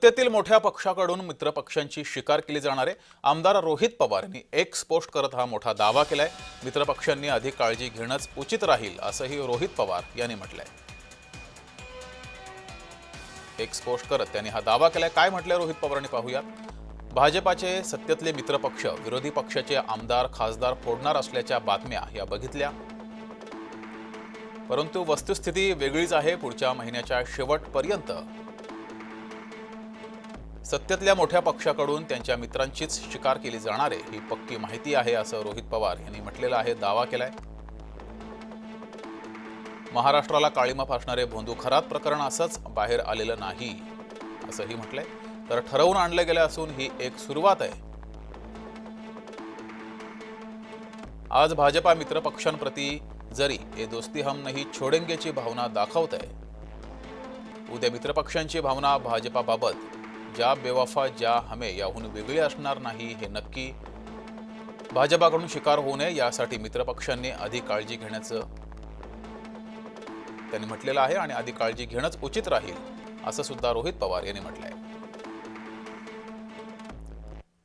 सत्तेतील मोठ्या पक्षाकडून मित्रपक्षांची शिकार केली जाणारे आमदार रोहित पवार यांनी एक्स पोस्ट करत हा मोठा दावा केलाय। मित्रपक्षांनी अधिक काळजी घेणंच उचित राहील असंही रोहित पवार यांनी म्हटलंय। एक्स पोस्ट करत त्यांनी हा दावा केलाय। काय म्हटलंय रोहित पवारांनी पाहूयात। भाजपाचे सत्तेतले मित्रपक्ष विरोधी पक्षाचे आमदार खासदार फोडणार असल्याच्या बातम्या या बघितल्या, परंतु वस्तुस्थिती वेगळीच आहे। पुढच्या महिन्याच्या शेवटपर्यंत सत्तेतल्या मोठ्या पक्षाकडून त्यांच्या मित्रांचीच शिकार केली जाणार आहे ही पक्की माहिती आहे असं रोहित पवार यांनी म्हटलेलं आहे, दावा केलाय। महाराष्ट्राला काळीमा फासणारे भोंदू खरात प्रकरण असंच बाहेर आलेलं नाही असंही म्हटलंय, तर ठरवून आणलं गेलं असून ही एक सुरुवात आहे। आज भाजपा मित्रपक्षांप्रती जरी ये दोस्ती हम नहीं छोडेंगेची भावना दाखवत आहे, उद्या मित्रपक्षांची भावना भाजपाबाबत ज्या बेवफा ज्या हमें याहून वेगळी असणार नाही हे नक्की। भाजपाकडून शिकार होऊ नये यासाठी मित्रपक्षांनी अधिक काळजी घेण्याचं त्यांनी म्हटलेलं आहे आणि अधिक काळजी घेणंच उचित राहील असं सुद्धा रोहित पवार यांनी म्हटलंय।